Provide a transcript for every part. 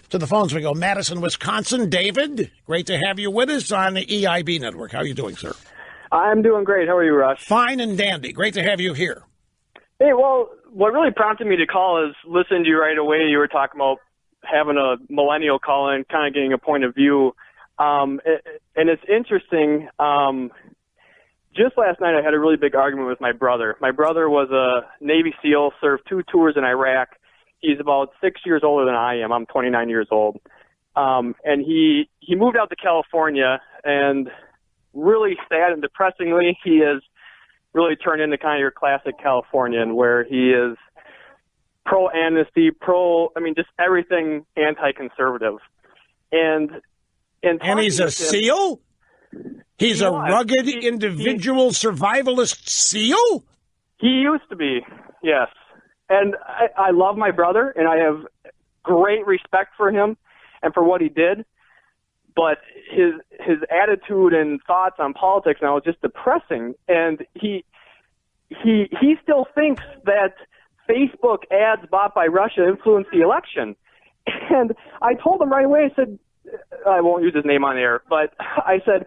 To the phones we go. Madison, Wisconsin. David, great to have you with us on the EIB network. How are you doing, sir? I'm doing great. How are you, Rush? Fine and dandy. Great to have you here. Hey, well, what really prompted me to call is listening to you right away. You were talking about having a millennial call and kind of getting a point of view. And it's interesting. Just last night, I had a really big argument with my brother. My brother was a Navy SEAL, served 2 tours in Iraq. He's about 6 years older than I am. I'm 29 years old. And he moved out to California, and really sad and depressingly, he has really turned into kind of your classic Californian, where he is pro-amnesty, just everything anti-conservative. And he's a SEAL? He's a rugged individual survivalist SEAL? He used to be, yes. And I love my brother, and I have great respect for him and for what he did. But his attitude and thoughts on politics now is just depressing. And he still thinks that Facebook ads bought by Russia influenced the election. And I told him right away, I said, I won't use his name on air, but I said,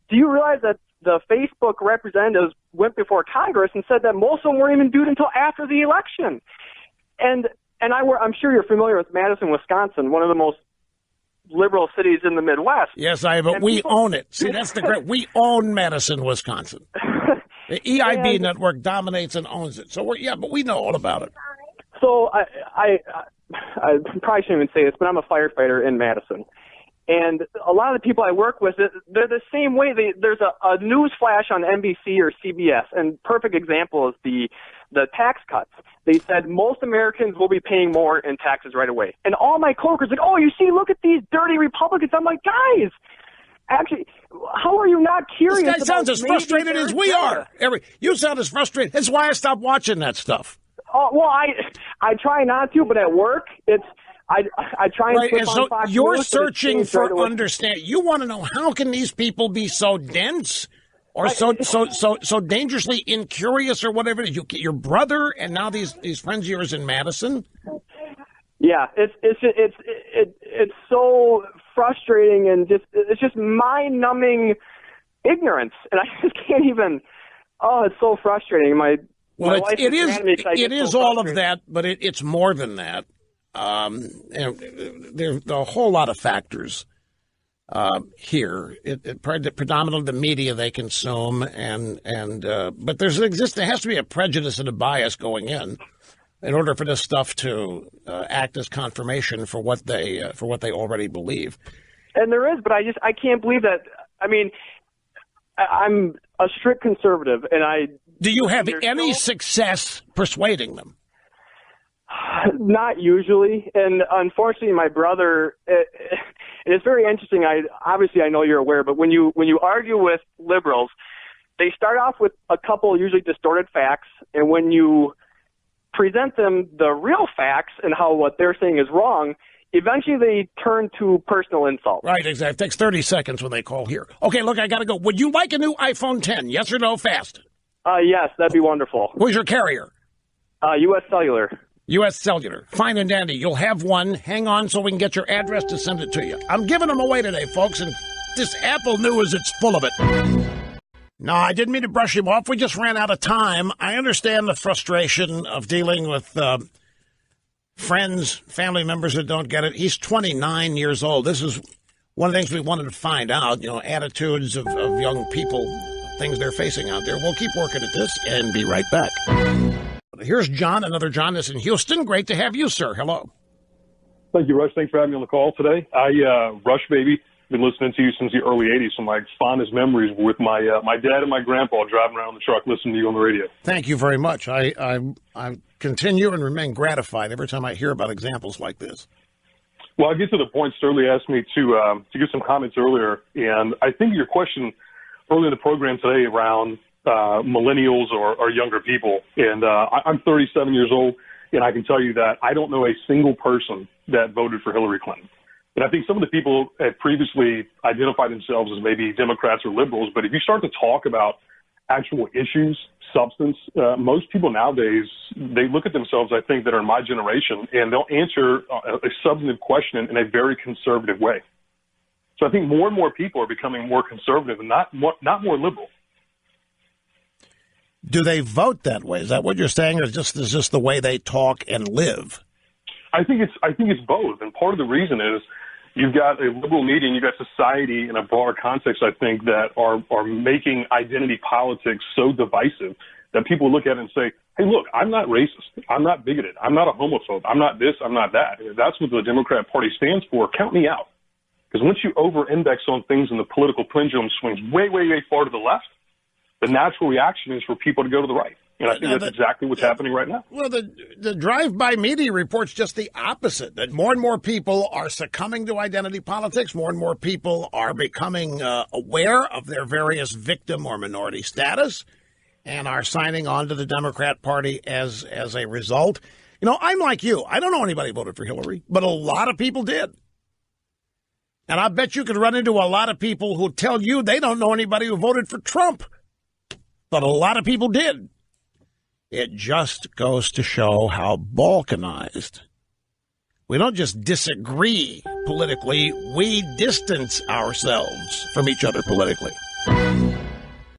do you realize that the Facebook representatives went before Congress and said that most of them weren't even due until after the election? And I'm sure you're familiar with Madison, Wisconsin, one of the most liberal cities in the Midwest. Yes, but we own it. See, that's the great. We own Madison, Wisconsin. The EIB network dominates and owns it. So but we know all about it. So I probably shouldn't even say this, but I'm a firefighter in Madison. And a lot of the people I work with, they're the same way. There's a news flash on NBC or CBS, and perfect example is the tax cuts. They said most Americans will be paying more in taxes right away. And all my coworkers like, oh, you see, look at these dirty Republicans. I'm like, guys, actually, how are you not curious? This guy sounds as frustrated as we are. You sound as frustrated. That's why I stopped watching that stuff. Oh, well, I try not to, but at work, I try and right, on Fox you're News, searching for understanding. You want to know how can these people be so dense or so dangerously incurious or whatever it is. You get your brother and now these friends of yours in Madison. Yeah, it's so frustrating and it's just mind-numbing ignorance, and I just can't even. Oh, it's so frustrating. It is all of that, but it's more than that. There's a whole lot of factors here. Predominantly the media they consume, but there has to be a prejudice and a bias going in order for this stuff to act as confirmation for what they already believe. And there is, but I can't believe that. I mean, I'm a strict conservative, and do you have any success persuading them? Not usually, and unfortunately, my brother. It's very interesting. I know you're aware, but when you argue with liberals, they start off with a couple usually distorted facts, and when you present them the real facts and how what they're saying is wrong, eventually they turn to personal insult. Right, exactly. It takes 30 seconds when they call here. Okay, look, I got to go. Would you like a new iPhone 10? Yes or no? Fast. Yes, that'd be wonderful. Who's your carrier? U.S. Cellular. U.S. Cellular. Fine and dandy. You'll have one. Hang on so we can get your address to send it to you. I'm giving them away today, folks, and this Apple News, it's full of it. No, I didn't mean to brush him off. We just ran out of time. I understand the frustration of dealing with friends, family members that don't get it. He's 29 years old. This is one of the things we wanted to find out, attitudes of young people, things they're facing out there. We'll keep working at this and be right back. Here's John, another John that's in Houston. Great to have you, sir. Hello. Thank you, Rush. Thanks for having me on the call today. Rush, baby, been listening to you since the early 80s. So my fondest memories were with my dad and my grandpa driving around the truck listening to you on the radio. Thank you very much. I continue and remain gratified every time I hear about examples like this. Well, I'll get to the point. Sterling asked me to give some comments earlier, and I think your question early in the program today around millennials or younger people, and I'm 37 years old, and I can tell you that I don't know a single person that voted for Hillary Clinton. And I think some of the people had previously identified themselves as maybe Democrats or liberals, but if you start to talk about actual issues, substance. Most people nowadays, they look at themselves, I think, that are in my generation, and they'll answer a substantive question in a very conservative way. So I think more and more people are becoming more conservative and not more liberal. Do they vote that way? Is that what you're saying, or is this the way they talk and live? I think it's both, and part of the reason is you've got a liberal media and you've got society in a broader context, I think, that are making identity politics so divisive that people look at it and say, hey, look, I'm not racist. I'm not bigoted. I'm not a homophobe. I'm not this. I'm not that. If that's what the Democrat Party stands for, count me out. Because once you over-index on things and the political pendulum swings way, way, way far to the left, the natural reaction is for people to go to the right. And I think that's exactly what's happening right now. Well, the drive-by media reports just the opposite, that more and more people are succumbing to identity politics. More and more people are becoming aware of their various victim or minority status and are signing on to the Democrat Party as a result. You know, I'm like you. I don't know anybody who voted for Hillary, but a lot of people did. And I bet you could run into a lot of people who tell you they don't know anybody who voted for Trump. But a lot of people did. It just goes to show how balkanized. We don't just disagree politically, we distance ourselves from each other politically.